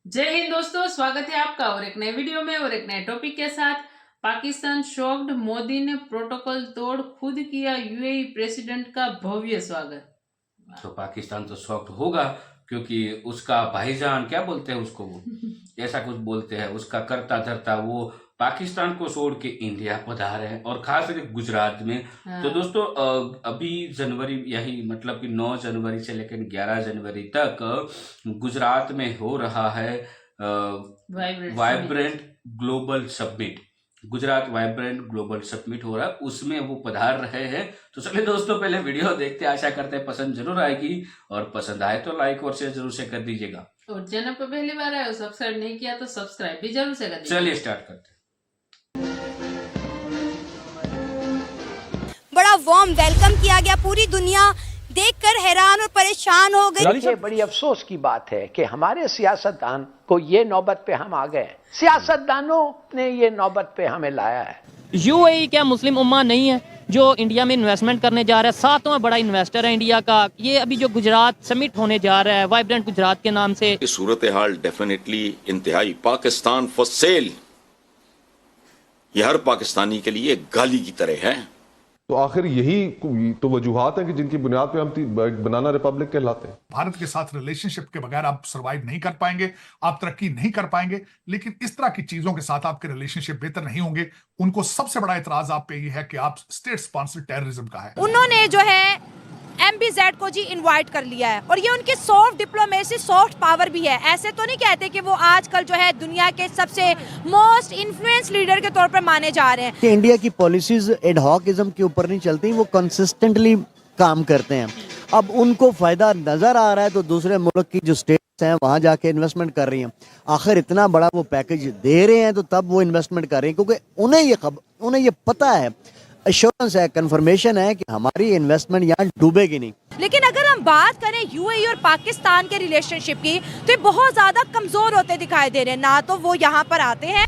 जय हिंद दोस्तों, स्वागत है आपका और एक नए वीडियो में और एक नए टॉपिक के साथ। पाकिस्तान शॉक्ड, मोदी ने प्रोटोकॉल तोड़ खुद किया यूएई प्रेसिडेंट का भव्य स्वागत। तो पाकिस्तान तो शॉक्ड होगा क्योंकि उसका भाईजान क्या बोलते हैं उसको, वो ऐसा कुछ बोलते हैं, उसका करता धरता वो पाकिस्तान को छोड़ के इंडिया पधारे हैं और खास करके गुजरात में। तो दोस्तों अभी जनवरी यही मतलब कि 9 जनवरी से लेकर 11 जनवरी तक गुजरात में हो रहा है vibrant global summit. Gujarat vibrant global summit हो रहा है, उसमें वो पधार रहे हैं। तो चलिए दोस्तों पहले वीडियो देखते हैं, आशा करते हैं पसंद जरूर आएगी और पसंद आए तो लाइक और शेयर जरूर से कर दीजिएगा और चैनल पर पहली बार आए हो सब्सक्राइब नहीं किया तो सब्सक्राइब भी जरूर से कर दीजिएगा। चलिए स्टार्ट करते हैं। बड़ा वार्म वेलकम किया गया, पूरी दुनिया देखकर हैरान और परेशान हो गई। देखिए, बड़ी अफसोस की बात है कि हमारे सियासतदान को ये नौबत पे हम आ गए। सियासतदानों ने ये नौबत पे हमें लाया है। यूएई क्या मुस्लिम उम्मा नहीं है जो इंडिया में इन्वेस्टमेंट करने जा रहा है? 7वां बड़ा इन्वेस्टर है इंडिया का। ये अभी जो गुजरात समिट होने जा रहा है वाइब्रेंट गुजरात के नाम से, सूरत हाल डेफिनेटली इंतहाई पाकिस्तान फॉर सेल, ये हर पाकिस्तानी के लिए गाली की तरह है। तो आखिर यही तो वजूहात है कि जिनकी बुनियाद पे हम बनाना रिपब्लिक कहलाते हैं। भारत के साथ रिलेशनशिप के बगैर आप सरवाइव नहीं कर पाएंगे, आप तरक्की नहीं कर पाएंगे। लेकिन इस तरह की चीजों के साथ आपके रिलेशनशिप बेहतर नहीं होंगे। उनको सबसे बड़ा एतराज आप पे ये है कि आप स्टेट स्पॉन्सर्ड टेररिज्म का है। उन्होंने जो है MBZ को जी इनवाइट कर लिया है और ये उनकी सॉफ्ट डिप्लोमेसी, सॉफ्ट पावर भी है। ऐसे तो नहीं कहते कि वो आजकल जो है दुनिया के सबसे मोस्ट इन्फ्लुएंस लीडर के तौर पर माने जा रहे हैं। कि इंडिया की पॉलिसीज एडहॉकिज्म के ऊपर नहीं चलती, वो कंसिस्टेंटली काम करते हैं। अब उनको फायदा नजर आ रहा है तो दूसरे मुल्क की जो स्टेट्स हैं वहां जाके इन्वेस्टमेंट कर रही हैं। आखिर इतना बड़ा वो पैकेज दे रहे हैं तो तब वो इन्वेस्टमेंट कर रही हैं क्योंकि उन्हें ये पता है, एश्योरेंस है, कंफर्मेशन है कि हमारी इन्वेस्टमेंट यहाँ डूबेगी नहीं। लेकिन अगर हम बात करें यूएई और पाकिस्तान के रिलेशनशिप की तो ये बहुत ज्यादा कमजोर होते दिखाई दे रहे हैं। ना तो वो यहाँ पर आते हैं।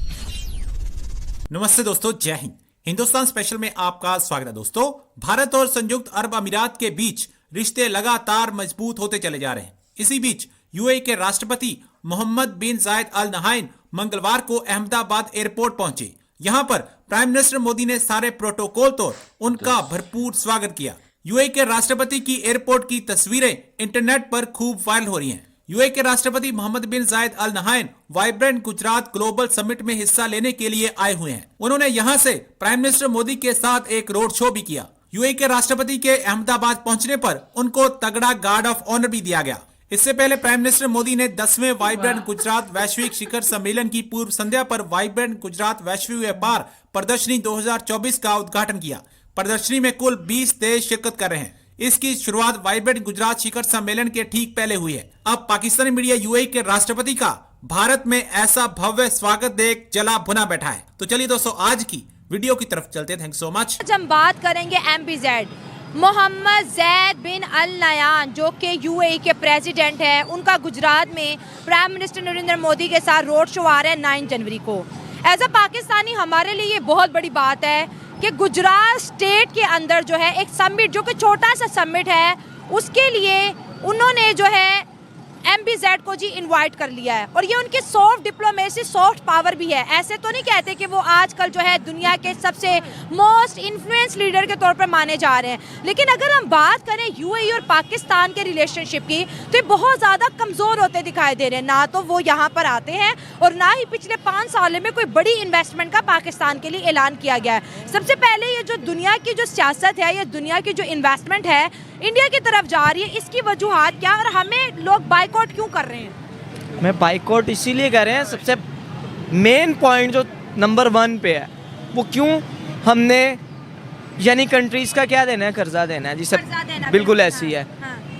नमस्ते दोस्तों, जय हिंद। हिंदुस्तान स्पेशल में आपका स्वागत है। दोस्तों, भारत और संयुक्त अरब अमीरात के बीच रिश्ते लगातार मजबूत होते चले जा रहे हैं। इसी बीच यूएई के राष्ट्रपति मोहम्मद बिन जायद अल नहायन मंगलवार को अहमदाबाद एयरपोर्ट पहुंचे। यहां पर प्राइम मिनिस्टर मोदी ने सारे प्रोटोकॉल तोड़ उनका भरपूर स्वागत किया। यूएई के राष्ट्रपति की एयरपोर्ट की तस्वीरें इंटरनेट पर खूब वायरल हो रही हैं। यूएई के राष्ट्रपति मोहम्मद बिन जायद अल नहायन वाइब्रेंट गुजरात ग्लोबल समिट में हिस्सा लेने के लिए आए हुए हैं। उन्होंने यहां से प्राइम मिनिस्टर मोदी के साथ एक रोड शो भी किया। यूएई के राष्ट्रपति के अहमदाबाद पहुंचने पर उनको तगड़ा गार्ड ऑफ ऑनर भी दिया गया। इससे पहले प्राइम मिनिस्टर मोदी ने 10वें वाइब्रेंट गुजरात वैश्विक शिखर सम्मेलन की पूर्व संध्या पर वाइब्रेंट गुजरात वैश्विक व्यापार प्रदर्शनी 2024 का उद्घाटन किया। प्रदर्शनी में कुल 20 देश शिरकत कर रहे हैं। इसकी शुरुआत वाइब्रेंट गुजरात शिखर सम्मेलन के ठीक पहले हुई है। अब पाकिस्तानी मीडिया यूएई के राष्ट्रपति का भारत में ऐसा भव्य स्वागत देख जला भुना बैठा है। तो चलिए दोस्तों, आज की वीडियो की तरफ चलते हैं। Thanks so much. आज हम बात करेंगे MBZ, मोहम्मद जैद बिन अल नयान, जो कि यूएई के प्रेसिडेंट हैं। उनका गुजरात में प्राइम मिनिस्टर नरेंद्र मोदी के साथ रोड शो आ रहा है 9 जनवरी को। एज अ पाकिस्तानी हमारे लिए ये बहुत बड़ी बात है कि गुजरात स्टेट के अंदर जो है एक समिट, जो कि छोटा सा समिट है, उसके लिए उन्होंने जो है MBZ को जी इनवाइट कर लिया है और ये उनकी सॉफ्ट डिप्लोमेसी, सॉफ्ट पावर भी है। ऐसे तो नहीं कहते कि वो आजकल जो है दुनिया के सबसे मोस्ट इन्फ्लुएंस लीडर के तौर पर माने जा रहे हैं। लेकिन अगर हम बात करें यूएई और पाकिस्तान के रिलेशनशिप की तो ये बहुत ज़्यादा कमज़ोर होते दिखाई दे रहे हैं। ना तो वो यहाँ पर आते हैं और ना ही पिछले 5 सालों में कोई बड़ी इन्वेस्टमेंट का पाकिस्तान के लिए ऐलान किया गया है। सबसे पहले ये जो दुनिया की जो सियासत है, ये दुनिया की जो इन्वेस्टमेंट है इंडिया की तरफ जा रही है, इसकी वजूहात क्या और हमें लोग बाइकआउट क्यों कर रहे हैं? मैं बाइकआउट इसीलिए कर रहे हैं, सबसे मेन पॉइंट जो नंबर 1 पे है वो क्यों हमने यानी कंट्रीज़ का क्या देना है, कर्जा देना है जी। सब बिल्कुल ऐसी है।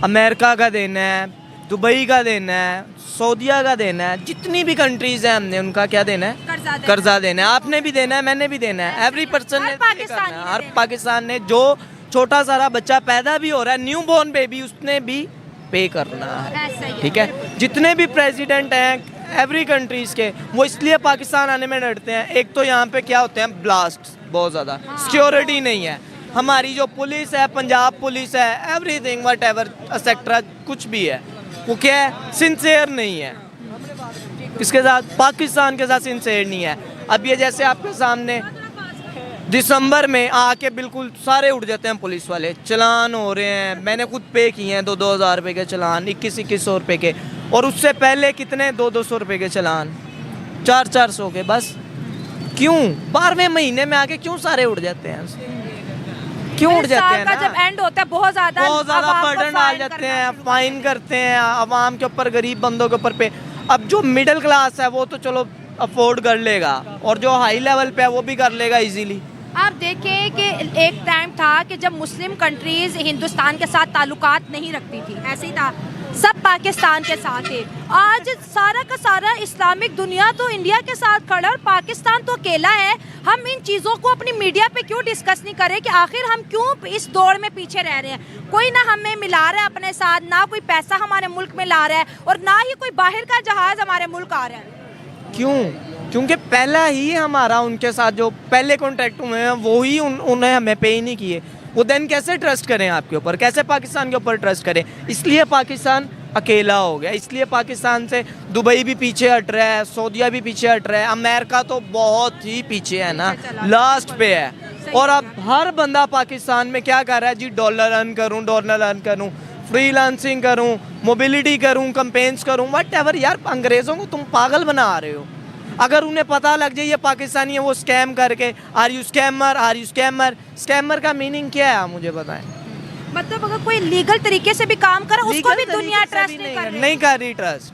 अमेरिका का देना है, दुबई का देना है, सऊदीया का देना है, जितनी भी कंट्रीज़ हैं हमने उनका क्या देना है, कर्जा देना है। आपने भी देना है, मैंने भी देना है, एवरी पर्सन ने, हर पाकिस्तान ने। जो छोटा सारा बच्चा पैदा भी हो रहा है, न्यू बॉर्न बेबी, उसने भी पे करना है। ठीक है, जितने भी प्रेसिडेंट हैं एवरी कंट्रीज के, वो इसलिए पाकिस्तान आने में डरते हैं। एक तो यहाँ पे क्या होते हैं, ब्लास्ट बहुत ज़्यादा, सिक्योरिटी नहीं है। हमारी जो पुलिस है, पंजाब पुलिस है, एवरीथिंग वट एवर एक्सेट्रा कुछ भी है, वो क्या है, सिंसियर नहीं है। किसके साथ? पाकिस्तान के साथ सिंसेयर नहीं है। अब ये जैसे आपके सामने दिसंबर में आके बिल्कुल सारे उड़ जाते हैं पुलिस वाले, चलान हो रहे हैं, मैंने खुद पे किए हैं 2,000 रुपये के चलान, 2100 रुपये के, और उससे पहले कितने 200 रुपये के चलान, 400 के। बस क्यों 12वें महीने में आके क्यों सारे उड़ जाते हैं? क्यों उड़ जाते हैं का ना? जब एंड होता है बहुत ज्यादा बर्डन डाल जाते हैं, फाइन करते हैं आवाम के ऊपर, गरीब बंदों के ऊपर पे। अब जो मिडिल क्लास है वो तो चलो अफोर्ड कर लेगा, और जो हाई लेवल पे है वो भी कर लेगा इजीली। आप देखें कि एक टाइम था कि जब मुस्लिम कंट्रीज हिंदुस्तान के साथ ताल्लुकात नहीं रखती थी, ऐसे ही था, सब पाकिस्तान के साथ है। आज सारा का सारा इस्लामिक दुनिया तो इंडिया के साथ खड़ा और पाकिस्तान तो अकेला है। हम इन चीज़ों को अपनी मीडिया पे क्यों डिस्कस नहीं करें कि आखिर हम क्यों इस दौड़ में पीछे रह रहे हैं? कोई ना हमें मिला रहा है अपने साथ, ना कोई पैसा हमारे मुल्क में ला रहा है, और ना ही कोई बाहर का जहाज़ हमारे मुल्क आ रहा है। क्यों? क्योंकि पहला ही हमारा उनके साथ जो पहले कॉन्ट्रैक्ट हुए हैं वो ही उन्हें हमें पे ही नहीं किए। वो देन कैसे ट्रस्ट करें आपके ऊपर? कैसे पाकिस्तान के ऊपर ट्रस्ट करें? इसलिए पाकिस्तान अकेला हो गया, इसलिए पाकिस्तान से दुबई भी पीछे हट रहा है, सऊदीया भी पीछे हट रहा है, अमेरिका तो बहुत ही पीछे है ना, लास्ट पे है। और अब हर बंदा पाकिस्तान में क्या कर रहा है जी? डॉलर अर्न करूँ, फ्रीलांसिंग करूँ, मोबिलिटी करूँ, कैंपेन्स करूँ, व्हाटएवर। यार अंग्रेज़ों को तुम पागल बना रहे हो। अगर उन्हें पता लग जाए ये पाकिस्तानी है, वो स्कैम करके, आर यू स्कैमर। स्कैमर का मीनिंग क्या है आप मुझे बताएं? मतलब अगर कोई लीगल तरीके से भी काम करे उसको भी दुनिया ट्रस्ट नहीं कर रही ट्रस्ट।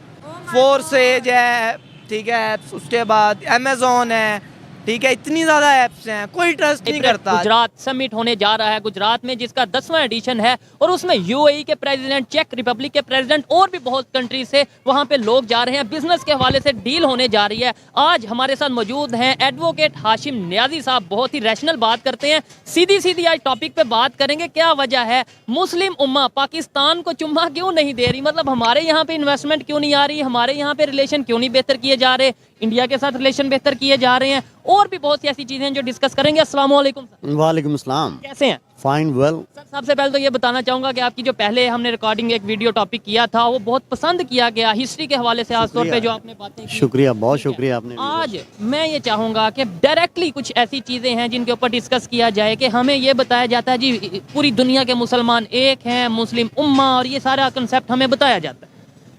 फोर्सेज है, ठीक है, उसके बाद अमेजोन है, ठीक है, इतनी ज्यादा ऐप्स हैं, कोई ट्रस्ट नहीं करता। गुजरात समिट होने जा रहा है गुजरात में, जिसका 10वां एडिशन है, और उसमें यूएई के प्रेसिडेंट, चेक रिपब्लिक के प्रेसिडेंट और भी बहुत कंट्री से वहां पे लोग जा रहे हैं। बिजनेस के हवाले से डील होने जा रही है। आज हमारे साथ मौजूद हैं एडवोकेट हाशिम नियाजी साहब, बहुत ही रैशनल बात करते हैं। सीधी सीधी आज टॉपिक पे बात करेंगे, क्या वजह है मुस्लिम उम्मा पाकिस्तान को चुम्मा क्यों नहीं दे रही? मतलब हमारे यहाँ पे इन्वेस्टमेंट क्यों नहीं आ रही, हमारे यहाँ पे रिलेशन क्यों नहीं बेहतर किए जा रहे, इंडिया के साथ रिलेशन बेहतर किए जा रहे हैं, और भी बहुत सी ऐसी चीजें हैं जो डिस्कस करेंगे। अस्सलाम वालेकुम सर। वालेकुम सलाम। कैसे हैं? Fine well. सर सबसे पहले तो ये बताना चाहूंगा कि आपकी जो पहले हमने रिकॉर्डिंग एक वीडियो टॉपिक किया था वो बहुत पसंद किया गया, हिस्ट्री के हवाले से खासतौर पे जो आपने बातें की। शुक्रिया, बहुत शुक्रिया आपने। आज मैं ये चाहूंगा कि डायरेक्टली कुछ ऐसी चीजें हैं जिनके ऊपर डिस्कस किया जाए कि हमें ये बताया जाता है जी पूरी दुनिया के मुसलमान एक हैं, मुस्लिम उम्मा, और ये सारा कंसेप्ट हमें बताया जाता है।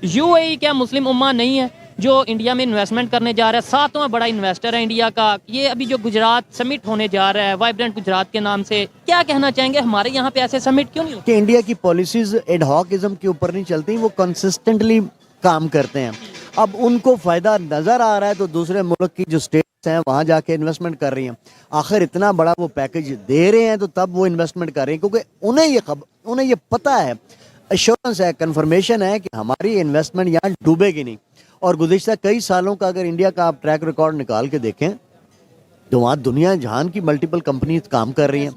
यूएई क्या मुस्लिम उम्मा नहीं है जो इंडिया में इन्वेस्टमेंट करने जा रहा है? 7वां बड़ा इन्वेस्टर है इंडिया का। ये अभी जो गुजरात समिट होने जा रहा है वाइब्रेंट गुजरात के नाम से, क्या कहना चाहेंगे? हमारे यहाँ पे ऐसे समिट क्यों नहीं होते? कि इंडिया की पॉलिसीज एडहॉकिज्म के ऊपर नहीं चलती, वो कंसिस्टेंटली काम करते हैं। अब उनको फायदा नजर आ रहा है तो दूसरे मुल्क की जो स्टेट्स हैं वहां जाके इन्वेस्टमेंट कर रही हैं। आखिर इतना बड़ा वो पैकेज दे रहे हैं तो तब वो इन्वेस्टमेंट कर रही हैं, क्योंकि उन्हें ये पता है, एश्योरेंस है, कंफर्मेशन है कि हमारी इन्वेस्टमेंट यहाँ डूबेगी नहीं। और गुज़िश्ता कई सालों का अगर इंडिया का आप ट्रैक रिकॉर्ड निकाल के देखें तो वहाँ दुनिया जहान की मल्टीपल कंपनीज काम कर रही हैं।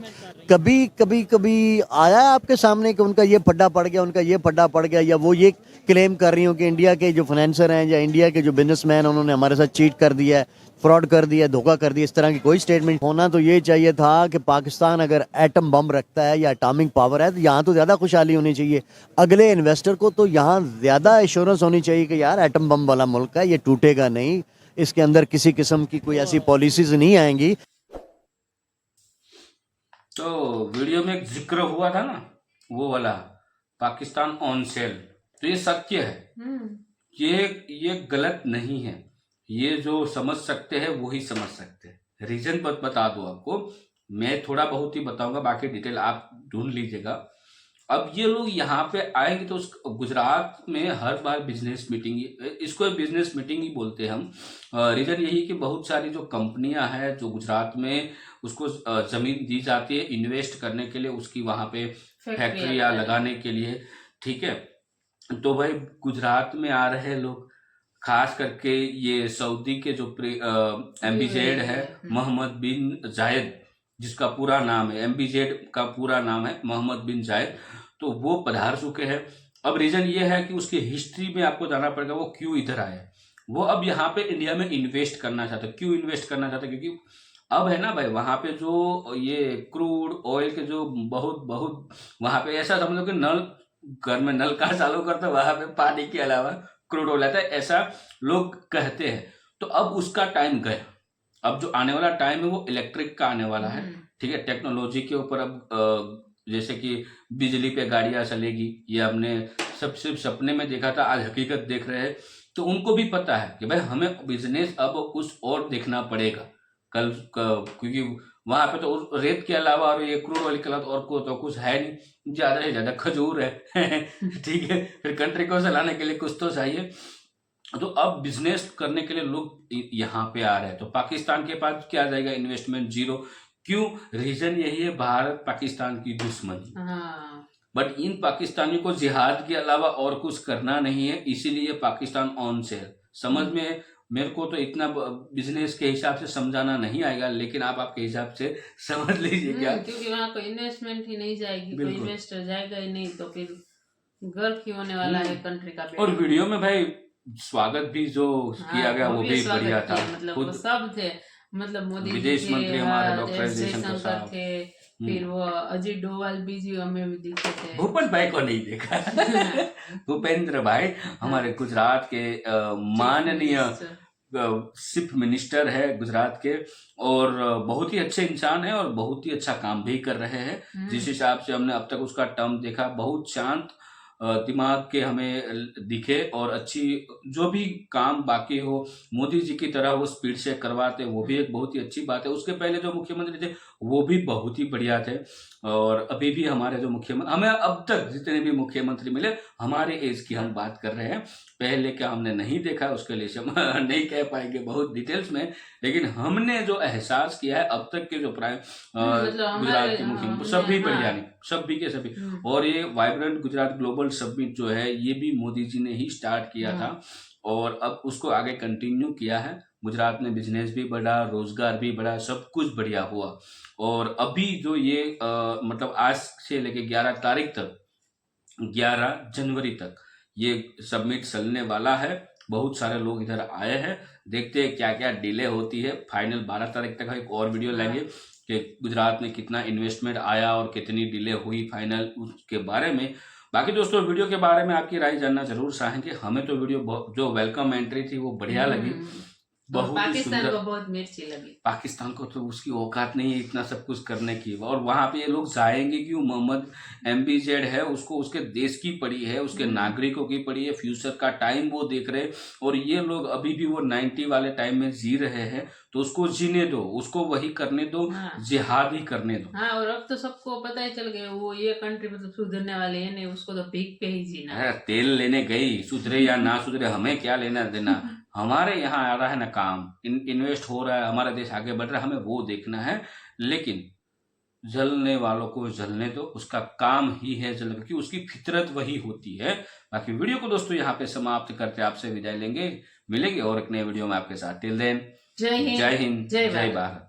कभी आया आपके सामने कि उनका ये फड्डा पड़ गया, उनका ये फड्डा पड़ गया, या वो ये क्लेम कर रही हूँ कि इंडिया के जो फाइनेंसर हैं या इंडिया के जो बिजनेसमैन हैं उन्होंने हमारे साथ चीट कर दिया है, फ्रॉड कर दिया, धोखा कर दिया? इस तरह की कोई स्टेटमेंट होना तो ये चाहिए था कि पाकिस्तान अगर एटम बम रखता है या एटॉमिक पावर है तो यहाँ तो ज़्यादा खुशहाली होनी चाहिए। अगले इन्वेस्टर को तो यहाँ ज़्यादा एश्योरेंस होनी चाहिए कि यार एटम बम वाला मुल्क है, ये टूटेगा नहीं, इसके अंदर किसी किस्म की कोई ऐसी पॉलिसीज नहीं आएंगी। तो वीडियो में एक जिक्र हुआ था ना वो वाला पाकिस्तान ऑन सेल, तो ये सत्य है, ये गलत नहीं है। ये जो समझ सकते हैं वो ही समझ सकते हैं। रीजन बता दो आपको, मैं थोड़ा बहुत ही बताऊंगा, बाकी डिटेल आप ढूंढ लीजिएगा। अब ये लोग यहाँ पे आएंगे तो उस गुजरात में हर बार बिजनेस मीटिंग, इसको बिजनेस मीटिंग ही बोलते हैं हम। रीजन यही कि बहुत सारी जो कंपनियां हैं जो गुजरात में उसको जमीन दी जाती है इन्वेस्ट करने के लिए, उसकी वहाँ पे फैक्ट्रियां लगाने के लिए, ठीक है। तो भाई गुजरात में आ रहे लोग, खास करके ये सऊदी के जो एम्बीजेड है मोहम्मद बिन जायद, जिसका पूरा नाम है, एम्बीजेड का पूरा नाम है मोहम्मद बिन जायद, तो वो पधार चुके हैं। अब रीजन ये है कि उसकी हिस्ट्री में आपको जाना पड़ेगा वो क्यों इधर आए। वो अब यहाँ पे इंडिया में इन्वेस्ट करना चाहते हैं। क्यों इन्वेस्ट करना चाहते हैं? क्योंकि अब है ना भाई वहाँ पे जो ये क्रूड ऑयल के जो बहुत वहाँ पे ऐसा समझ लो कि नल घर में नल का चालू करते, वहाँ पे पानी के अलावा क्रूड ऑयल आता है, ऐसा लोग कहते हैं। तो अब उसका टाइम गया, अब जो आने वाला टाइम है वो इलेक्ट्रिक का आने वाला है। ठीक है, टेक्नोलॉजी के ऊपर अब जैसे कि बिजली पे गाड़ियां चलेगी, ये हमने सब सिर्फ सपने में देखा था, आज हकीकत देख रहे हैं। तो उनको भी पता है कि भाई हमें बिजनेस अब कुछ और देखना पड़ेगा क्योंकि वहां पे तो रेत के अलावा और ये क्रूड ऑयल के अलावा और को तो कुछ है नहीं, ज्यादा से ज्यादा खजूर है ठीक है, फिर कंट्री को चलाने के लिए कुछ तो चाहिए। तो अब बिजनेस करने के लिए लोग यहाँ पे आ रहे हैं। तो पाकिस्तान के पास क्या जाएगा, इन्वेस्टमेंट जीरो। क्यों? रीजन यही है, भारत पाकिस्तान की दुश्मनी। बट इन पाकिस्तानियों को जिहाद के अलावा और कुछ करना नहीं है, इसीलिए पाकिस्तान ऑन सेल। समझ में मेरे को तो इतना बिजनेस के हिसाब से समझाना नहीं आएगा, लेकिन आप आपके हिसाब से समझ लीजिए क्या, क्योंकि वहाँ कोई इन्वेस्टमेंट ही नहीं जाएगी, कोई इन्वेस्टर जाएगा ही नहीं, तो फिर गर्व ही होने वाला है कंट्री का। और वीडियो में भाई स्वागत भी जो किया गया वो भी बढ़िया था, मतलब सब थे, मतलब मोदी विदेश मंत्री हमारे डॉक्टर जयशंकर थे, फिर वो अजीत डोभाल भी जी हमें भी दिखे थे। भूपेंद्र भाई को नहीं देखा भूपेंद्र भाई हमारे गुजरात के माननीय चीफ मिनिस्टर है गुजरात के, और बहुत ही अच्छे इंसान है और बहुत ही अच्छा काम भी कर रहे हैं। जिस हिसाब से हमने अब तक उसका टर्म देखा, बहुत शांत दिमाग के हमें दिखे, और अच्छी जो भी काम बाकी हो मोदी जी की तरह वो स्पीड से करवाते, वो भी एक बहुत ही अच्छी बात है। उसके पहले जो मुख्यमंत्री थे वो भी बहुत ही बढ़िया थे, और अभी भी हमारे जो मुख्यमंत्री, हमें अब तक जितने भी मुख्यमंत्री मिले हमारे एज की हम बात कर रहे हैं, पहले क्या हमने नहीं देखा उसके लिए हम नहीं कह पाएंगे बहुत डिटेल्स में, लेकिन हमने जो एहसास किया है अब तक के जो गुजरात के मुख्यमंत्री सभी बढ़िया नहीं, सभी के सभी। और ये वाइब्रेंट गुजरात ग्लोबल समिट जो है ये भी मोदी जी ने ही स्टार्ट किया था, और अब उसको आगे कंटिन्यू किया है। गुजरात में बिजनेस भी बढ़ा, रोजगार भी बढ़ा, सब कुछ बढ़िया हुआ। और अभी जो ये मतलब आज से लेके 11 तारीख तक, 11 जनवरी तक ये सबमिट चलने वाला है। बहुत सारे लोग इधर आए हैं, देखते हैं क्या क्या डिले होती है। फाइनल 12 तारीख तक एक और वीडियो लाएंगे कि गुजरात में कितना इन्वेस्टमेंट आया और कितनी डिले हुई फाइनल, उसके बारे में। बाकी दोस्तों वीडियो के बारे में आपकी राय जानना जरूर चाहेंगे। हमें तो वीडियो जो वेलकम एंट्री थी वो बढ़िया लगी, बहुत पाकिस्तान को बहुत मिर्ची लगी। पाकिस्तान को तो उसकी औकात नहीं है इतना सब कुछ करने की, और वहां पे ये लोग जाएंगे क्यों? मोहम्मद MPZ है, उसको उसके देश की पड़ी है, उसके नागरिकों की पड़ी है, फ्यूचर का टाइम वो देख रहे हैं, और ये लोग अभी भी वो 90 वाले टाइम में जी रहे हैं, तो उसको जीने दो, उसको वही करने दो, जिहाद ही करने दो। हाँ, और अब तो सबको पता ही चल गया वो ये कंट्री मतलब सुधरने वाली है नहीं, उसको तो भीख पे ही जीना है। तेल लेने गई, सुधरे या ना सुधरे हमें क्या लेना देना, हमारे यहाँ आ रहा है ना काम, इन्वेस्ट हो रहा है, हमारा देश आगे बढ़ रहा है, हमें वो देखना है। लेकिन जलने वालों को जलने दो, उसका काम ही है जलने, क्योंकि उसकी फितरत वही होती है। बाकी वीडियो को दोस्तों यहाँ पे समाप्त करते आपसे विदाई लेंगे, मिलेंगे और एक नए वीडियो में आपके साथ। टिल देन, जय हिंद, जय भारत।